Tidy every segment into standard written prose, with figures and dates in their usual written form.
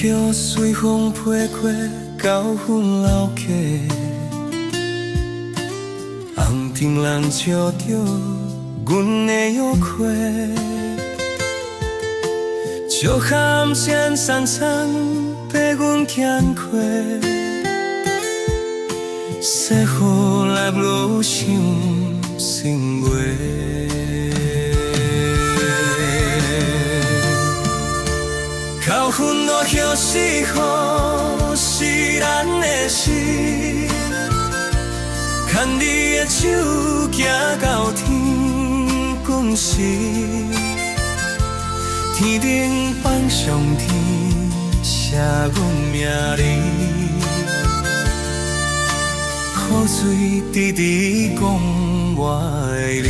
叶随风飞过到阮老家，红灯笼照着阮的约会，石喊声潺潺爬阮肩胯，细雨来落想心话。交阮落叶是雨，是咱的事。牵你的手，行到天光时，天顶放上天，写阮名字。雨水直直讲我爱你。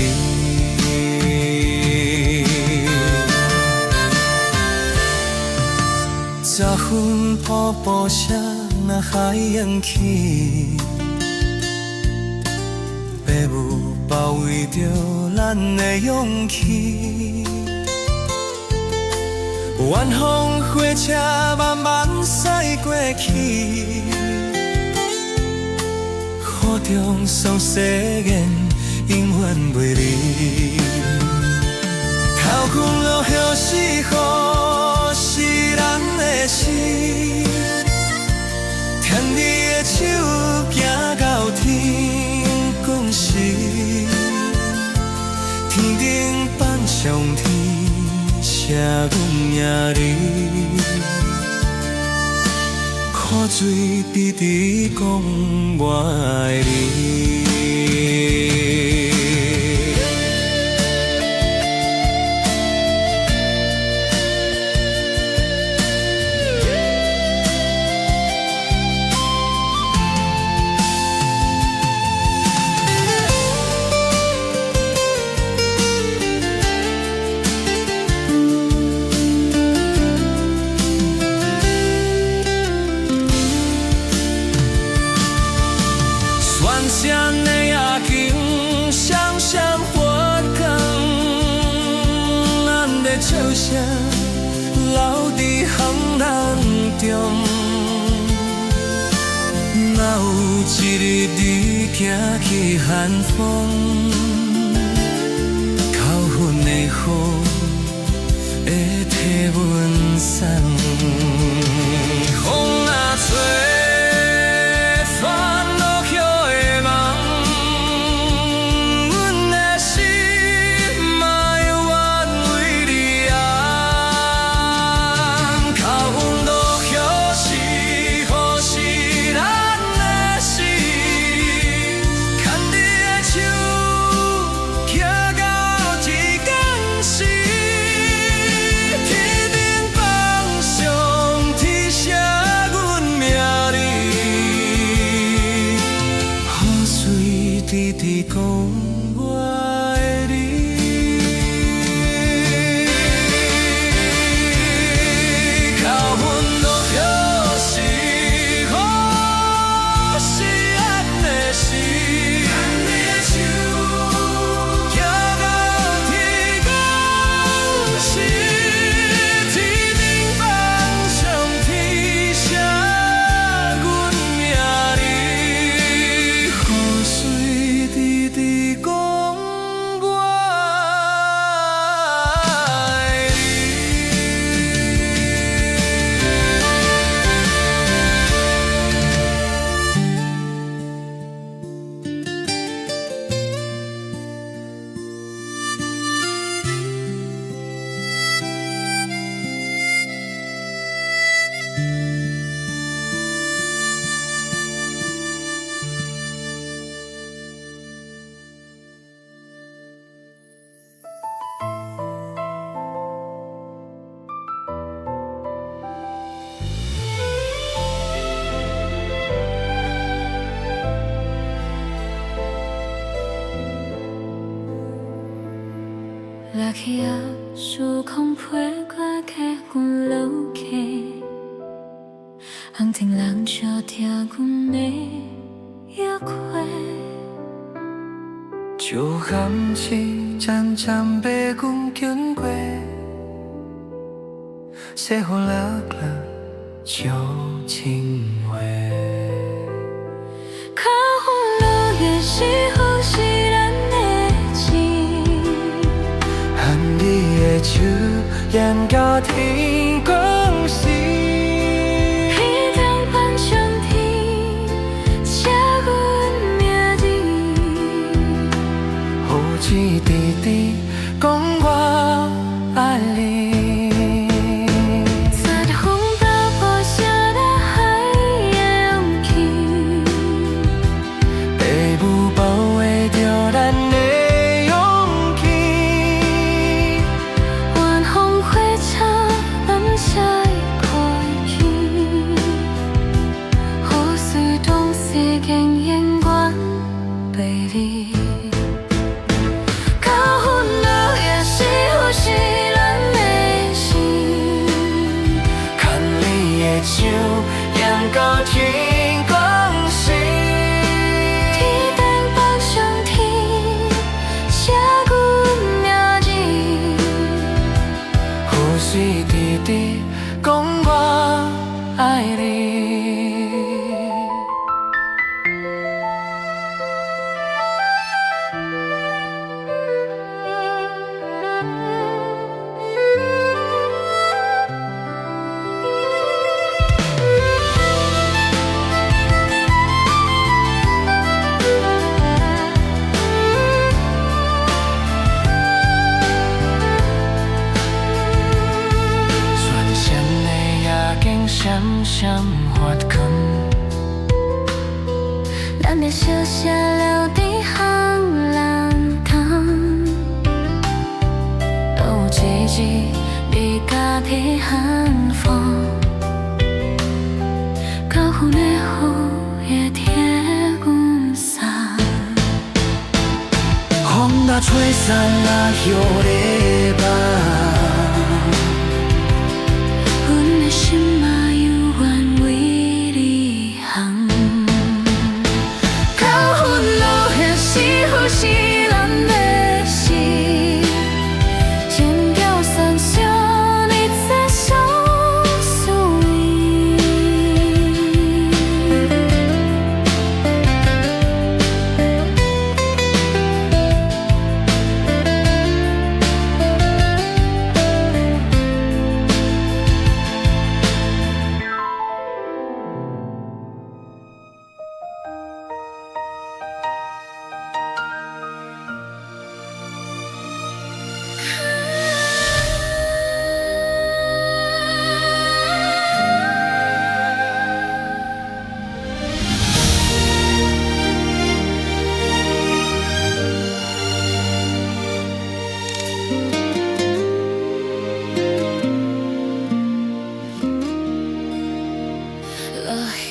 早昏瀑布声，若海涌起。父母包围着咱的勇气，远方火车慢慢驶过去，雨中上誓言永远袂离。头光落叶是雨，是咱的事，牵你的手行到天光时，天顶放上天，写阮名字。雨水直直讲我爱你。笑声留伫风浪中，哪有一日你行去寒风，扣阮的雨会替阮送。风若吹。直直讲我爱你，靠阮落叶是雨，是咱的事。牵你的手，行到天光时，天顶放上天写阮名字。雨水直直讲我爱落叶随风飞过客阮老家，红灯笼照着阮的约会，就含是渐渐爬阮肩胯，细雨落落旧情话。较烦恼的是浮是咱的情，牵你的手，沿到天光时。彼当盼上天，写阮名字。雨水滴滴，讲我爱你。擦着风打破写大海的勇气，父母保卫着咱的勇气。晚风火车南下开去，雨水当世间永远陪你。较烦恼的是浮是咱的心，牵你的手，沿到天光时。天顶放上天，写阮名字。雨水滴滴，讲我爱你。全线的夜景闪闪发光。咱的小写留伫行人间，都有一日你家己寒风，较远的雨会替阮伞。风若吹散了叶的梦。阮的心嘛犹原为你红。较烦恼的是浮是咱的心，渐调酸酸，你在相思里。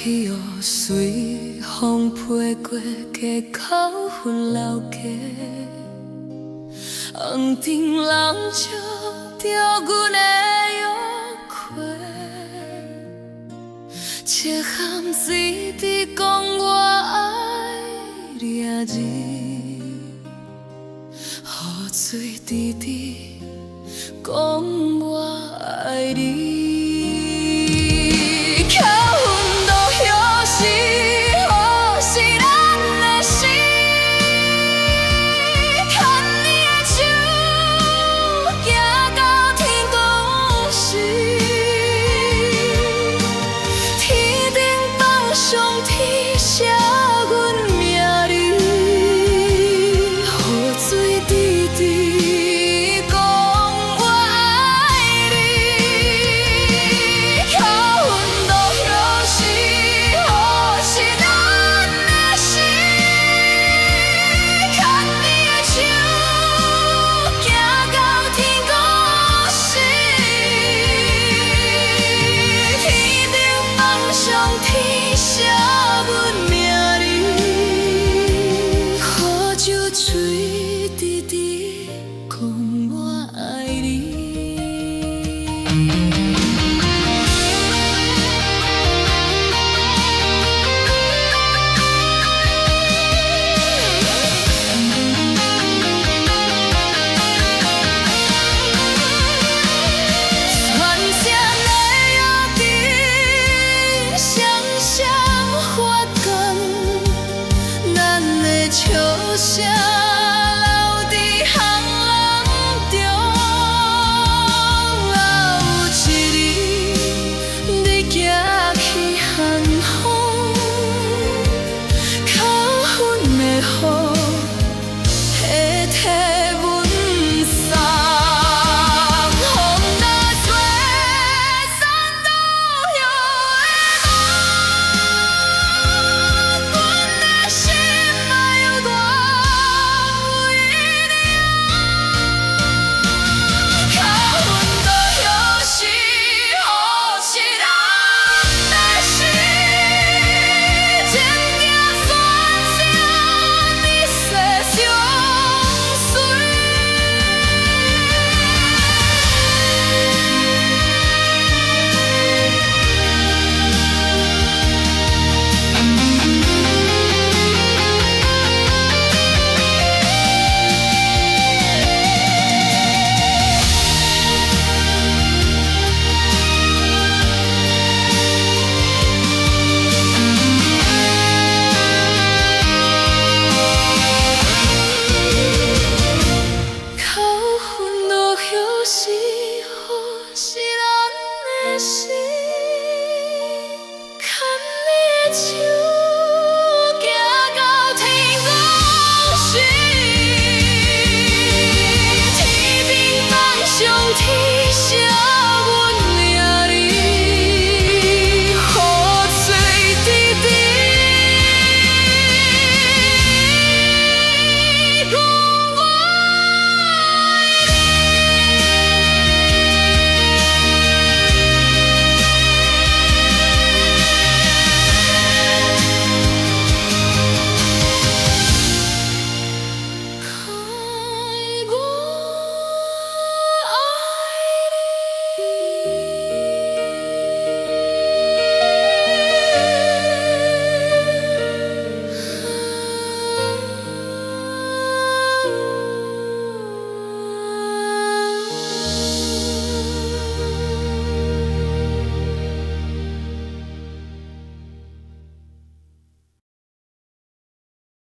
雨随风飞过溪口分老家，红灯笼照着阮的约会，赤汗水滴讲我爱你的字，雨水滴滴讲我爱你。心。